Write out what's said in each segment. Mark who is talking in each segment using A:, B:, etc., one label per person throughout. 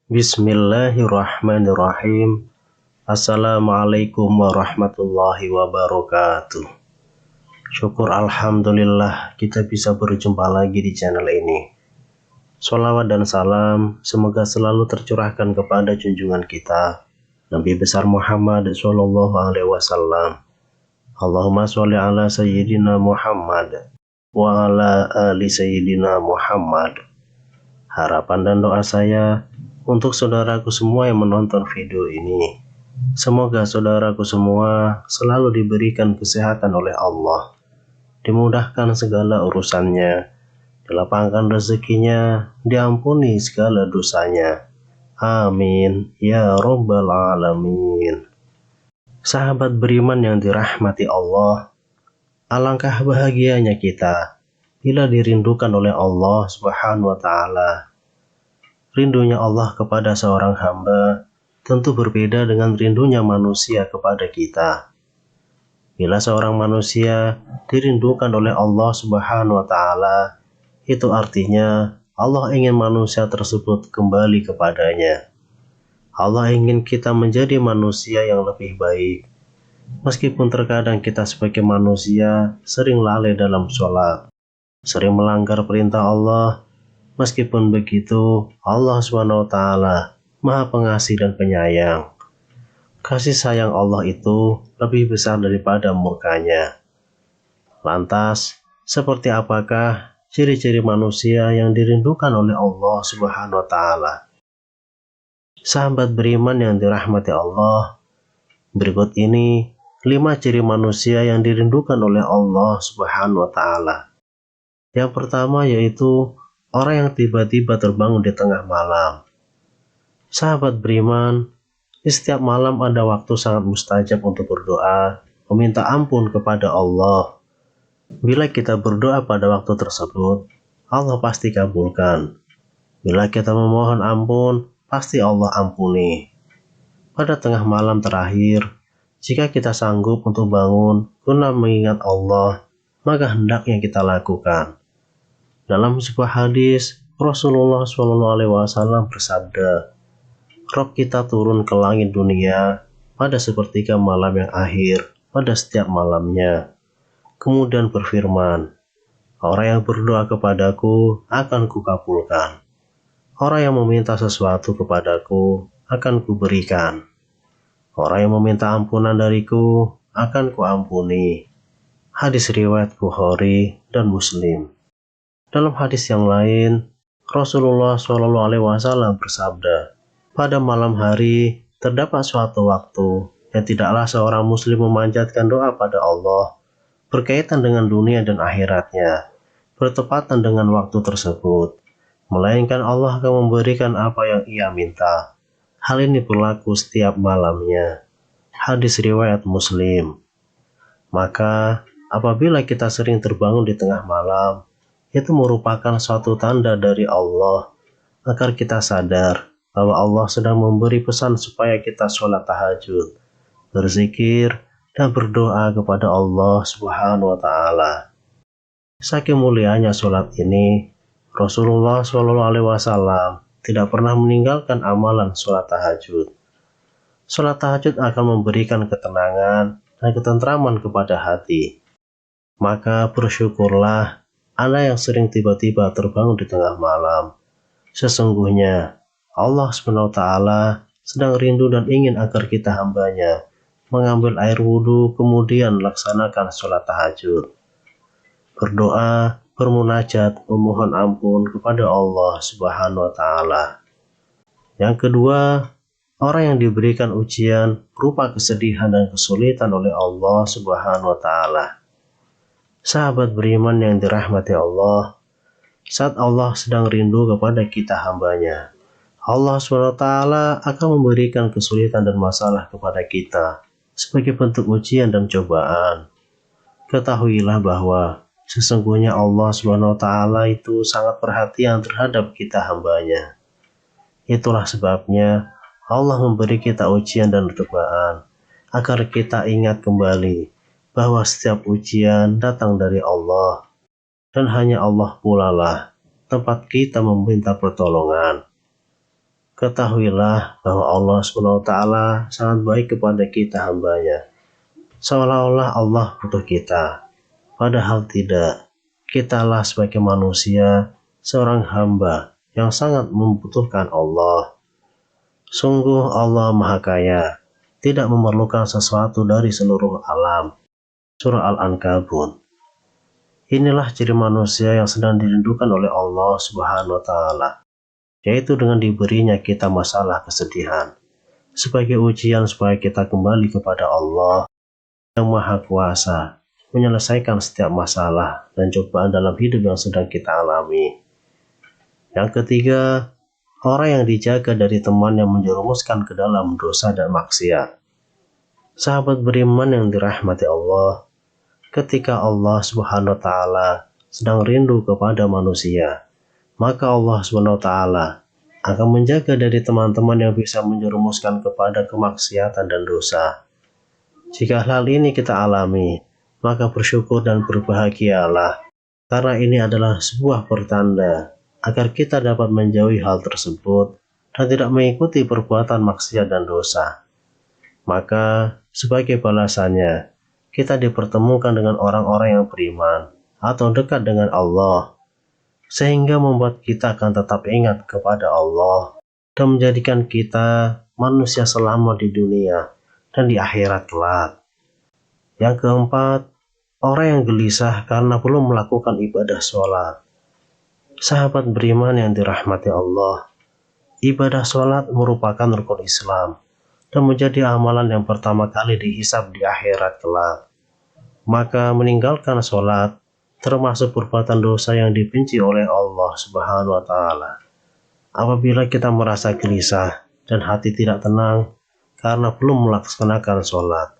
A: Bismillahirrahmanirrahim. Assalamualaikum warahmatullahi wabarakatuh. Syukur alhamdulillah kita bisa berjumpa lagi di channel ini. Sholawat dan salam semoga selalu tercurahkan kepada junjungan kita Nabi besar Muhammad sallallahu alaihi wasallam. Allahumma sholli ala sayyidina Muhammad wa ala ali sayyidina Muhammad. Harapan dan doa saya untuk saudaraku semua yang menonton video ini, semoga saudaraku semua selalu diberikan kesehatan oleh Allah, dimudahkan segala urusannya, dilapangkan rezekinya, diampuni segala dosanya. Amin ya rabbal alamin. Sahabat beriman yang dirahmati Allah, alangkah bahagianya kita bila dirindukan oleh Allah Subhanahu wa Ta'ala. Rindunya Allah kepada seorang hamba tentu berbeda dengan rindunya manusia kepada kita. Bila seorang manusia dirindukan oleh Allah Subhanahu wa Ta'ala, itu artinya Allah ingin manusia tersebut kembali kepadanya. Allah ingin kita menjadi manusia yang lebih baik. Meskipun terkadang kita sebagai manusia sering lalai dalam sholat, sering melanggar perintah Allah, meskipun begitu, Allah SWT Maha Pengasih dan Penyayang. Kasih sayang Allah itu lebih besar daripada murkanya. Lantas, seperti apakah ciri-ciri manusia yang dirindukan oleh Allah SWT? Sahabat beriman yang dirahmati Allah, berikut ini 5 ciri manusia yang dirindukan oleh Allah SWT. Yang pertama yaitu orang yang tiba-tiba terbangun di tengah malam. Sahabat beriman, di setiap malam ada waktu sangat mustajab untuk berdoa, meminta ampun kepada Allah. Bila kita berdoa pada waktu tersebut, Allah pasti kabulkan. Bila kita memohon ampun, pasti Allah ampuni. Pada tengah malam terakhir, jika kita sanggup untuk bangun guna mengingat Allah, maka hendaknya kita lakukan. Dalam sebuah hadis, Rasulullah SAW bersabda, Rob kita turun ke langit dunia pada sepertiga malam yang akhir pada setiap malamnya. Kemudian berfirman, orang yang berdoa kepadaku akan kukabulkan. Orang yang meminta sesuatu kepadaku akan kuberikan. Orang yang meminta ampunan dariku akan kuampuni. Hadis riwayat Bukhari dan Muslim. Dalam hadis yang lain, Rasulullah SAW bersabda, pada malam hari terdapat suatu waktu yang tidaklah seorang muslim memanjatkan doa pada Allah berkaitan dengan dunia dan akhiratnya, bertepatan dengan waktu tersebut, melainkan Allah akan memberikan apa yang ia minta. Hal ini berlaku setiap malamnya. Hadis riwayat Muslim. Maka, apabila kita sering terbangun di tengah malam, itu merupakan suatu tanda dari Allah agar kita sadar bahwa Allah sedang memberi pesan supaya kita sholat tahajud, berzikir, dan berdoa kepada Allah Subhanahu wa Ta'ala. Saking mulianya sholat ini, Rasulullah SAW tidak pernah meninggalkan amalan sholat tahajud. Sholat tahajud akan memberikan ketenangan dan ketentraman kepada hati. Maka bersyukurlah Anda yang sering tiba-tiba terbangun di tengah malam. Sesungguhnya Allah SWT sedang rindu dan ingin agar kita hambanya mengambil air wudhu kemudian laksanakan sholat tahajud. Berdoa, bermunajat, memohon ampun kepada Allah Subhanahu wa Ta'ala. Yang kedua, orang yang diberikan ujian berupa kesedihan dan kesulitan oleh Allah Subhanahu wa Ta'ala. Sahabat beriman yang dirahmati Allah, saat Allah sedang rindu kepada kita hambanya, Allah SWT akan memberikan kesulitan dan masalah kepada kita sebagai bentuk ujian dan cobaan. Ketahuilah bahwa sesungguhnya Allah Subhanahu wa Ta'ala itu sangat perhatian terhadap kita hambanya. Itulah sebabnya Allah memberi kita ujian dan cobaan agar kita ingat kembali bahwa setiap ujian datang dari Allah dan hanya Allah pula lah tempat kita meminta pertolongan. Ketahuilah bahwa Allah Subhanahu wa Ta'ala sangat baik kepada kita hambanya. Seolah-olah Allah butuh kita, padahal tidak. Kitalah sebagai manusia, seorang hamba yang sangat membutuhkan Allah. Sungguh Allah Maha Kaya, tidak memerlukan sesuatu dari seluruh alam. Surah Al-Ankabut. Inilah ciri manusia yang sedang dirindukan oleh Allah Subhanahu wa Ta'ala, yaitu dengan diberinya kita masalah kesedihan, sebagai ujian supaya kita kembali kepada Allah yang Maha Kuasa, menyelesaikan setiap masalah dan cobaan dalam hidup yang sedang kita alami. Yang ketiga, orang yang dijaga dari teman yang menjerumuskan ke dalam dosa dan maksiat. Sahabat beriman yang dirahmati Allah, ketika Allah Subhanahu wa Ta'ala sedang rindu kepada manusia, maka Allah Subhanahu wa Ta'ala akan menjaga dari teman-teman yang bisa menjerumuskan kepada kemaksiatan dan dosa. Jika hal ini kita alami, maka bersyukur dan berbahagialah, karena ini adalah sebuah pertanda agar kita dapat menjauhi hal tersebut dan tidak mengikuti perbuatan maksiat dan dosa. Maka sebagai balasannya, kita dipertemukan dengan orang-orang yang beriman atau dekat dengan Allah, sehingga membuat kita akan tetap ingat kepada Allah dan menjadikan kita manusia selamat di dunia dan di akhirat kelak. Yang keempat, orang yang gelisah karena belum melakukan ibadah sholat. Sahabat beriman yang dirahmati Allah, ibadah sholat merupakan rukun Islam dan menjadi amalan yang pertama kali dihisab di akhirat kelak. Maka meninggalkan sholat termasuk perbuatan dosa yang dibenci oleh Allah Subhanahu wa Ta'ala. Apabila kita merasa gelisah dan hati tidak tenang karena belum melaksanakan sholat,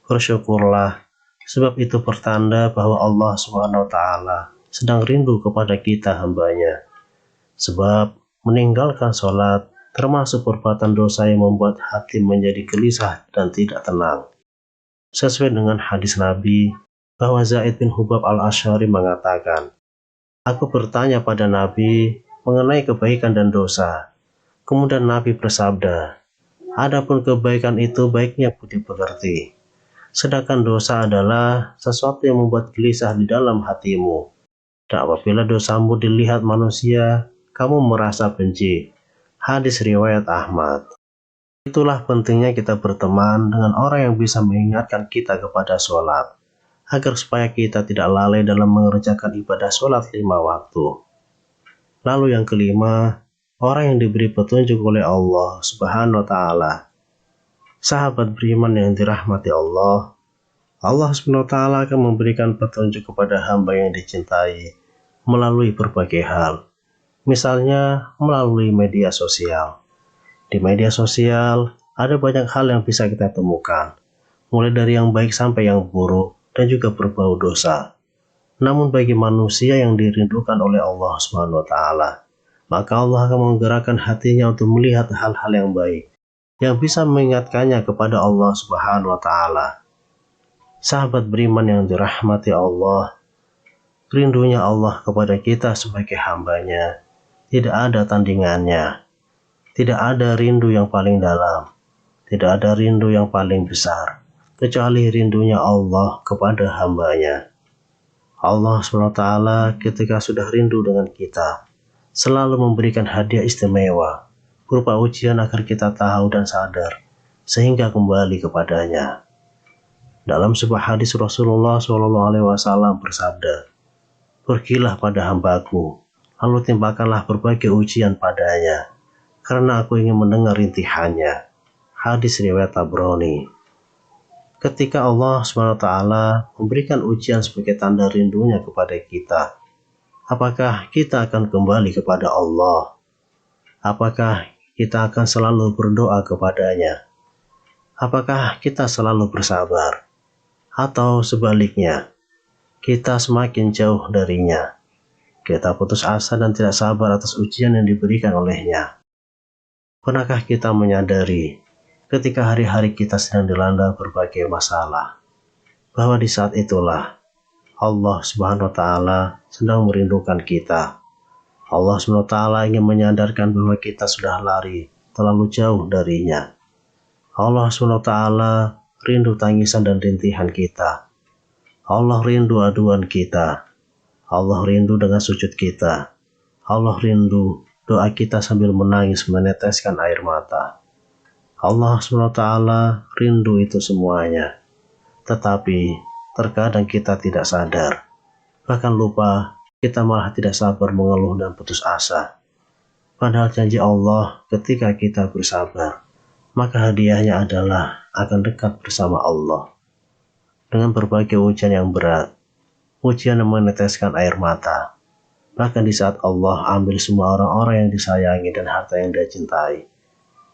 A: bersyukurlah, sebab itu pertanda bahwa Allah Subhanahu wa Ta'ala sedang rindu kepada kita hambanya. Sebab meninggalkan sholat termasuk perbuatan dosa yang membuat hati menjadi gelisah dan tidak tenang. Sesuai dengan hadis Nabi, bahwa Zaid bin Hubab al-Asy'ari mengatakan, "Aku bertanya pada Nabi mengenai kebaikan dan dosa. Kemudian Nabi bersabda, adapun kebaikan itu baiknya budi pekerti. Sedangkan dosa adalah sesuatu yang membuat gelisah di dalam hatimu. Dan apabila dosamu dilihat manusia, kamu merasa benci." Hadis riwayat Ahmad. Itulah pentingnya kita berteman dengan orang yang bisa mengingatkan kita kepada sholat, agar supaya kita tidak lalai dalam mengerjakan ibadah sholat 5 waktu. Lalu yang kelima, orang yang diberi petunjuk oleh Allah Subhanahu wa Ta'ala. Sahabat beriman yang dirahmati Allah, Allah Subhanahu wa Ta'ala akan memberikan petunjuk kepada hamba yang dicintai melalui berbagai hal. Misalnya melalui media sosial. Di media sosial ada banyak hal yang bisa kita temukan, mulai dari yang baik sampai yang buruk dan juga berbau dosa. Namun bagi manusia yang dirindukan oleh Allah Subhanahu wa Ta'ala, maka Allah akan menggerakkan hatinya untuk melihat hal-hal yang baik yang bisa mengingatkannya kepada Allah Subhanahu wa Ta'ala. Sahabat beriman yang dirahmati Allah, rindunya Allah kepada kita sebagai hambanya tidak ada tandingannya. Tidak ada rindu yang paling dalam, tidak ada rindu yang paling besar, kecuali rindunya Allah kepada hambanya. Allah SWT ketika sudah rindu dengan kita, selalu memberikan hadiah istimewa, berupa ujian agar kita tahu dan sadar, sehingga kembali kepadanya. Dalam sebuah hadis Rasulullah SAW bersabda, "Pergilah pada hambaku, lalu timpakanlah berbagai ujian padanya, karena aku ingin mendengar rintihannya." Hadis riwayat Tabrani. Ketika Allah SWT memberikan ujian sebagai tanda rindunya kepada kita, apakah kita akan kembali kepada Allah? Apakah kita akan selalu berdoa kepadanya? Apakah kita selalu bersabar? Atau sebaliknya, kita semakin jauh darinya. Kita putus asa dan tidak sabar atas ujian yang diberikan olehnya. Pernahkah kita menyadari ketika hari-hari kita sedang dilanda berbagai masalah, bahwa di saat itulah Allah Subhanahu wa Ta'ala sedang merindukan kita. Allah Subhanahu wa Ta'ala ingin menyadarkan bahwa kita sudah lari terlalu jauh darinya. Allah Subhanahu wa Ta'ala rindu tangisan dan rintihan kita. Allah rindu aduan kita. Allah rindu dengan sujud kita. Allah rindu doa kita sambil menangis meneteskan air mata. Allah SWT rindu itu semuanya. Tetapi terkadang kita tidak sadar. Bahkan lupa, kita malah tidak sabar mengeluh dan putus asa. Padahal janji Allah ketika kita bersabar, maka hadiahnya adalah akan dekat bersama Allah. Dengan berbagai ujian yang berat, ujian yang meneteskan air mata. Bahkan di saat Allah ambil semua orang-orang yang disayangi dan harta yang dia cintai,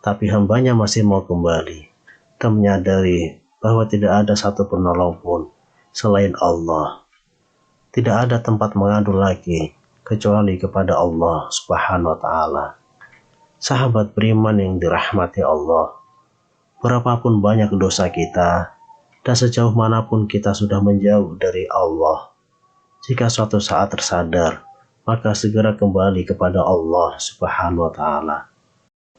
A: tapi hambanya masih mau kembali dan menyadari bahwa tidak ada satu penolong pun selain Allah. Tidak ada tempat mengadu lagi kecuali kepada Allah Subhanahu wa Ta'ala. Sahabat beriman yang dirahmati Allah, berapapun banyak dosa kita dan sejauh manapun kita sudah menjauh dari Allah, jika suatu saat tersadar, maka segera kembali kepada Allah Subhanahu wa Ta'ala.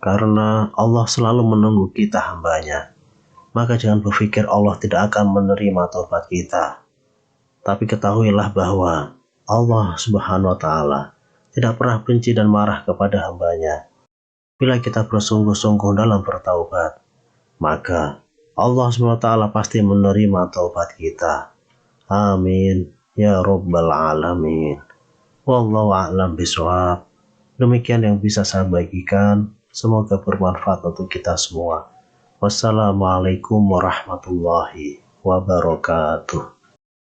A: Karena Allah selalu menunggu kita hambanya. Maka jangan berpikir Allah tidak akan menerima taubat kita. Tapi ketahuilah bahwa Allah Subhanahu wa Ta'ala tidak pernah benci dan marah kepada hambanya. Bila kita bersungguh-sungguh dalam bertaubat, maka Allah Subhanahu wa Ta'ala pasti menerima taubat kita. Amin. Ya Rabbal Alamin. Wallahu a'lam bishawab. Demikian yang bisa saya bagikan. Semoga bermanfaat untuk kita semua. Wassalamualaikum warahmatullahi wabarakatuh.